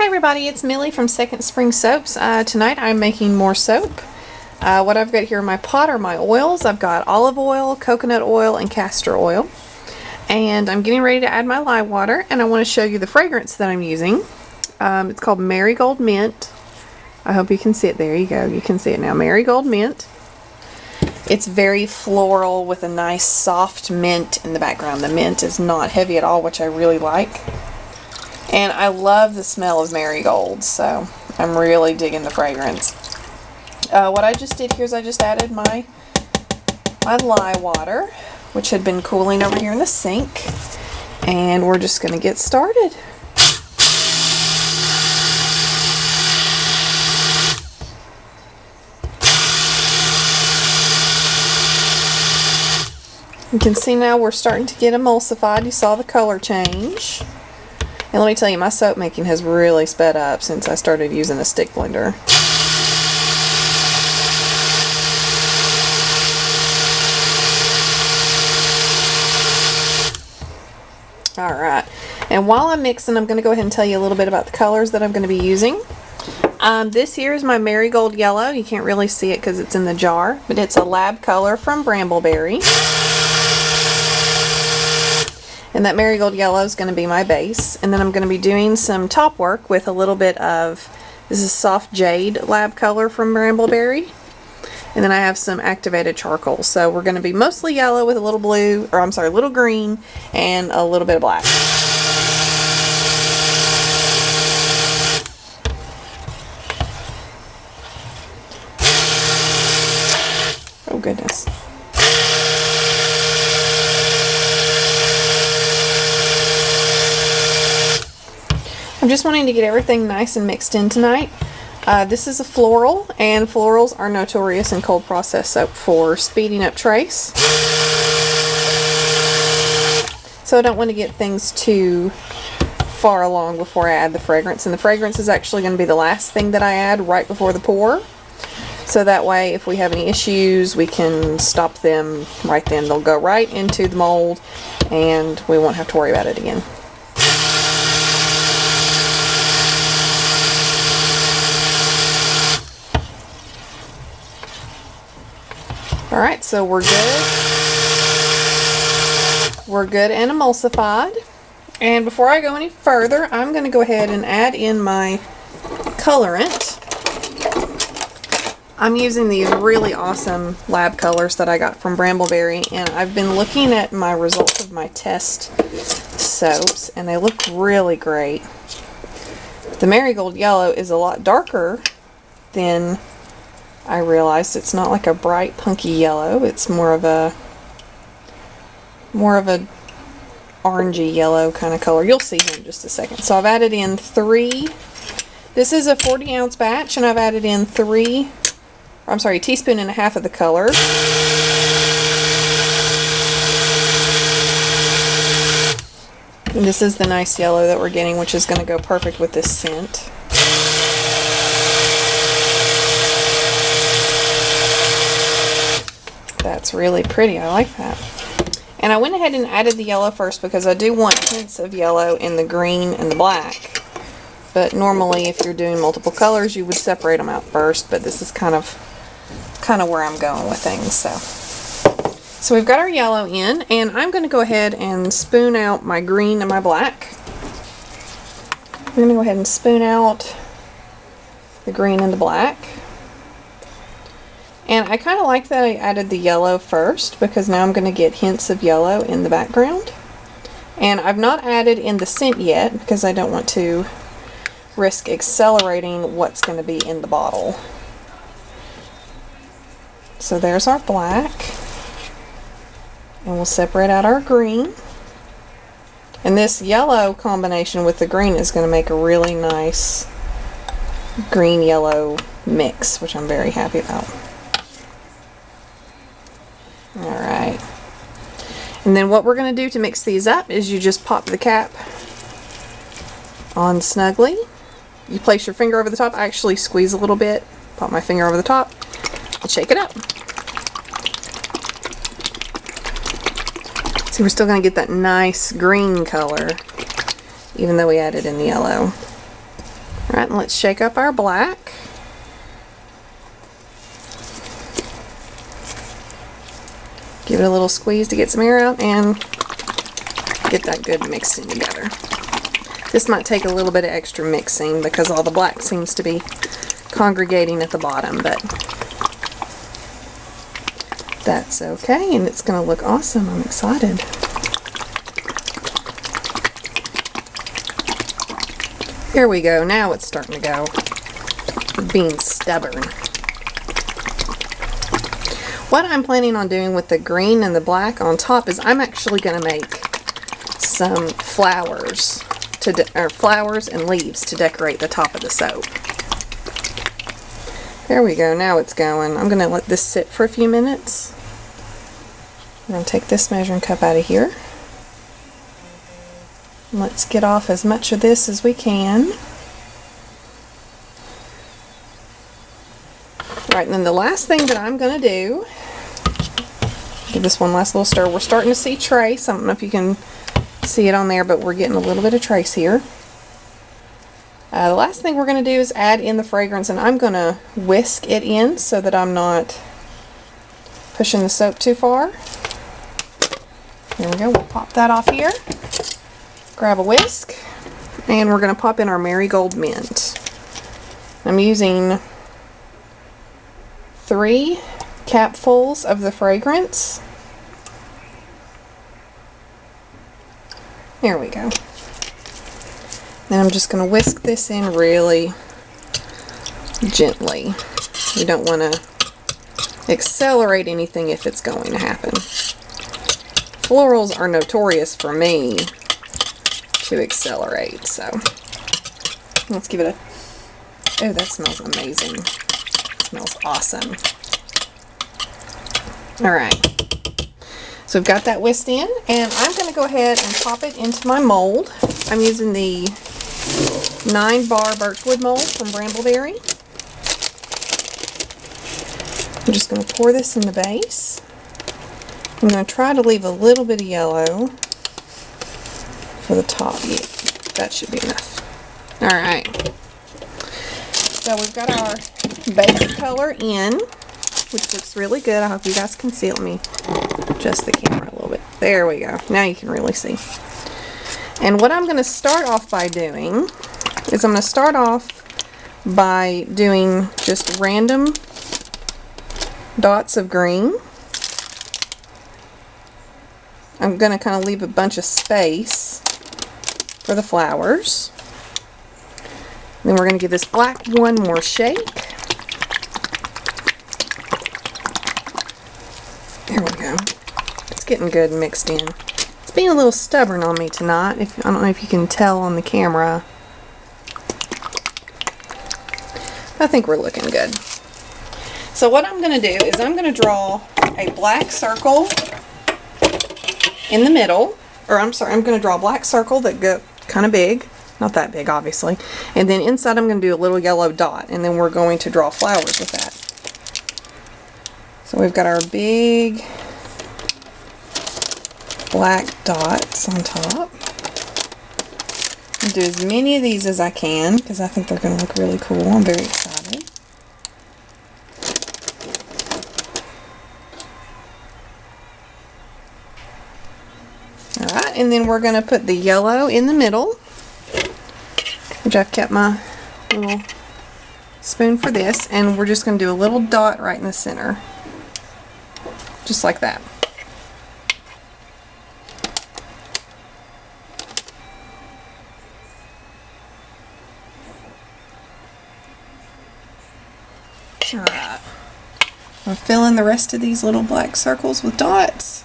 Hi everybody, it's Millie from Second Spring Soaps. Tonight I'm making more soap. What I've got here in my pot are my oils. I've got olive oil, coconut oil, and castor oil. And I'm getting ready to add my lye water, and I want to show you the fragrance that I'm using. It's called Marigold Mint. I hope you can see it. There you go. You can see it now. Marigold Mint. It's very floral with a nice soft mint in the background. The mint is not heavy at all, which I really like. And I love the smell of marigold, so I'm really digging the fragrance. What I just did here is I just added my lye water, which had been cooling over here in the sink. And we're just going to get started. You can see now we're starting to get emulsified. You saw the color change. And let me tell you, my soap making has really sped up since I started using a stick blender. Alright, and while I'm mixing, I'm going to go ahead and tell you a little bit about the colors that I'm going to be using. This here is my Marigold Yellow. You can't really see it because it's in the jar, but it's a lab color from Brambleberry. And that Marigold Yellow is going to be my base. And then I'm going to be doing some top work with a little bit of, this is Soft Jade lab color from Brambleberry. And then I have some activated charcoal. So we're going to be mostly yellow with a little blue, or I'm sorry, a little green and a little bit of black. Oh goodness. I'm just wanting to get everything nice and mixed in tonight. This is a floral, and florals are notorious in cold process soap for speeding up trace. So I don't want to get things too far along before I add the fragrance. And the fragrance is actually going to be the last thing that I add right before the pour. So that way, if we have any issues, we can stop them right then. They'll go right into the mold, and we won't have to worry about it again. Alright, so we're good. We're good and emulsified. And before I go any further, I'm going to go ahead and add in my colorant. I'm using these really awesome lab colors that I got from Brambleberry, and I've been looking at my results of my test soaps, and they look really great. The Marigold Yellow is a lot darker than I realized. It's not like a bright punky yellow. It's more of a orangey yellow kind of color. You'll see here in just a second. So I've added in 3. This is a 40-ounce batch, and I've added in a teaspoon and a half of the color. And this is the nice yellow that we're getting, which is going to go perfect with this scent. That's really pretty. I like that. And I went ahead and added the yellow first because I do want hints of yellow in the green and the black. But normally if you're doing multiple colors you would separate them out first, but this is kind of where I'm going with things. So we've got our yellow in, and I'm going to go ahead and spoon out my green and my black. I'm going to go ahead and spoon out the green and the black. And I kind of like that I added the yellow first, because now I'm going to get hints of yellow in the background. And I've not added in the scent yet, because I don't want to risk accelerating what's going to be in the bottle. So there's our black. And we'll separate out our green. And this yellow combination with the green is going to make a really nice green-yellow mix, which I'm very happy about. Alright, and then what we're going to do to mix these up is you just pop the cap on snugly. You place your finger over the top. I actually squeeze a little bit, pop my finger over the top, and shake it up. See, we're still going to get that nice green color, even though we added in the yellow. Alright, and let's shake up our black. Give it a little squeeze to get some air out and get that good mixing together. This might take a little bit of extra mixing because all the black seems to be congregating at the bottom, but that's okay, and it's going to look awesome. I'm excited. Here we go. Now it's starting to go. Being stubborn. What I'm planning on doing with the green and the black on top is I'm actually going to make some flowers flowers and leaves to decorate the top of the soap. There we go. Now it's going. I'm going to let this sit for a few minutes. I'm going to take this measuring cup out of here. Let's get off as much of this as we can. Right, and then the last thing that I'm going to do, give this one last little stir. We're starting to see trace. I don't know if you can see it on there, but we're getting a little bit of trace here. The last thing we're going to do is add in the fragrance, and I'm going to whisk it in so that I'm not pushing the soap too far. There we go. We'll pop that off here. Grab a whisk, and we're going to pop in our Marigold Mint. I'm using 3 capfuls of the fragrance. There we go. Then I'm just going to whisk this in really gently. You don't want to accelerate anything if it's going to happen. Florals are notorious for me to accelerate, so let's give it a... Oh, that smells amazing. It smells awesome. Alright. So we've got that whisked in, and I'm going to go ahead and pop it into my mold. I'm using the 9-bar birchwood mold from Brambleberry. I'm just going to pour this in the base. I'm going to try to leave a little bit of yellow for the top. Yeah, that should be enough. Alright. So we've got our base color in, which looks really good. I hope you guys can see it. Let me adjust the camera a little bit. There we go. Now you can really see. And what I'm going to start off by doing is I'm going to start off by doing just random dots of green. I'm going to kind of leave a bunch of space for the flowers. Then we're going to give this black one more shake. There we go. It's getting good mixed in. It's being a little stubborn on me tonight. I don't know if you can tell on the camera. I think we're looking good. So what I'm going to do is I'm going to draw a black circle in the middle. Or I'm sorry, I'm going to draw a black circle that go kind of big. Not that big, obviously. And then inside I'm going to do a little yellow dot. And then we're going to draw flowers with that. So we've got our big black dots on top. I'll do as many of these as I can because I think they're going to look really cool. I'm very excited. Alright, and then we're going to put the yellow in the middle, which I've kept my little spoon for this, and we're just going to do a little dot right in the center. Just like that. Alright. I'm filling the rest of these little black circles with dots.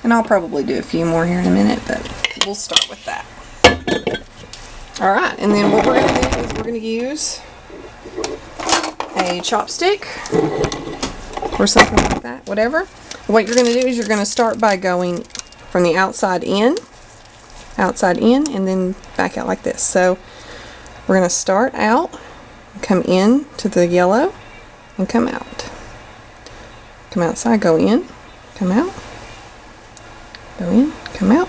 And I'll probably do a few more here in a minute, but we'll start with that. Alright, and then what we're going to do is we're going to use a chopstick or something like that, whatever. What you're going to do is you're going to start by going from the outside in, and then back out like this. So we're going to start out, come in to the yellow, and come out. Come outside, go in, come out. Go in, come out.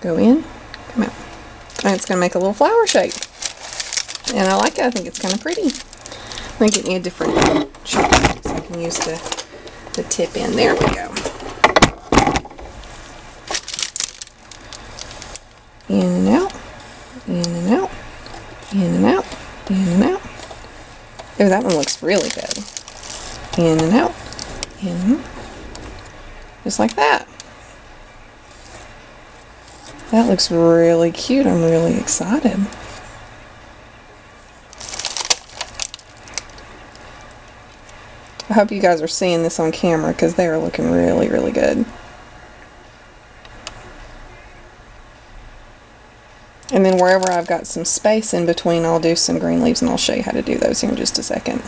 Go in, come out. And it's going to make a little flower shape. And I like it. I think it's kind of pretty. Let me get me a different chopstick so I can use the tip in. There we go. In and out, in and out, in and out, in and out. Oh, that one looks really good. In and out, in, just like that. That looks really cute. I'm really excited. I hope you guys are seeing this on camera because they are looking really, really good. And then wherever I've got some space in between, I'll do some green leaves, and I'll show you how to do those here in just a second.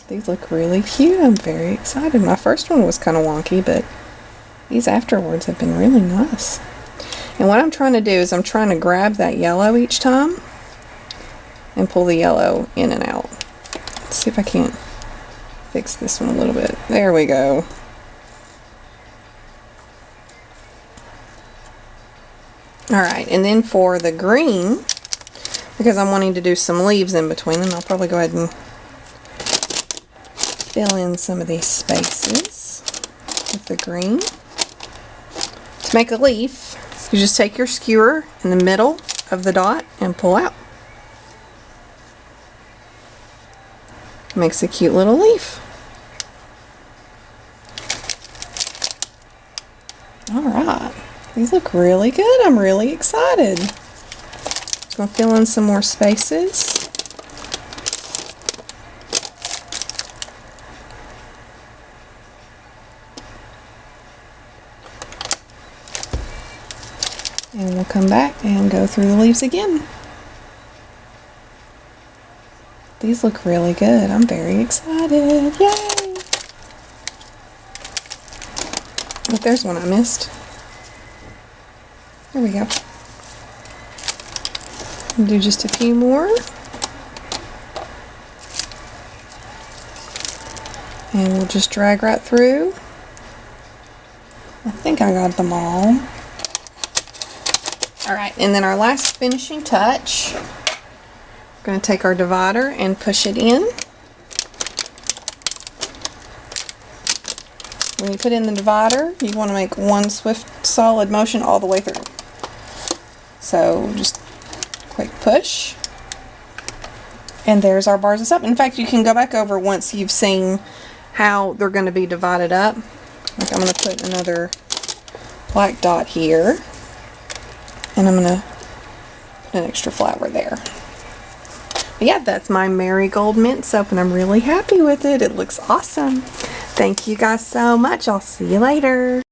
These look really cute. I'm very excited. My first one was kind of wonky, but these afterwards have been really nice. And what I'm trying to do is I'm trying to grab that yellow each time and pull the yellow in and out. Let's see if I can't fix this one a little bit. There we go. Alright, and then for the green, because I'm wanting to do some leaves in between, and I'll probably go ahead and fill in some of these spaces with the green. To make a leaf, you just take your skewer in the middle of the dot and pull out. Makes a cute little leaf. Alright. These look really good. I'm really excited. Just going to fill in some more spaces. And we'll come back and go through the leaves again. These look really good. I'm very excited. Yay! But there's one I missed. There we go. I'll do just a few more. And we'll just drag right through. I think I got them all. Alright, and then our last finishing touch. We're going to take our divider and push it in. When you put in the divider, you want to make one swift, solid motion all the way through. So just quick push. And there's our bars of soap. In fact, you can go back over once you've seen how they're going to be divided up. Like, I'm going to put another black dot here. And I'm going to put an extra flower there. But yeah, that's my Marigold Mint soap, and I'm really happy with it. It looks awesome. Thank you guys so much. I'll see you later.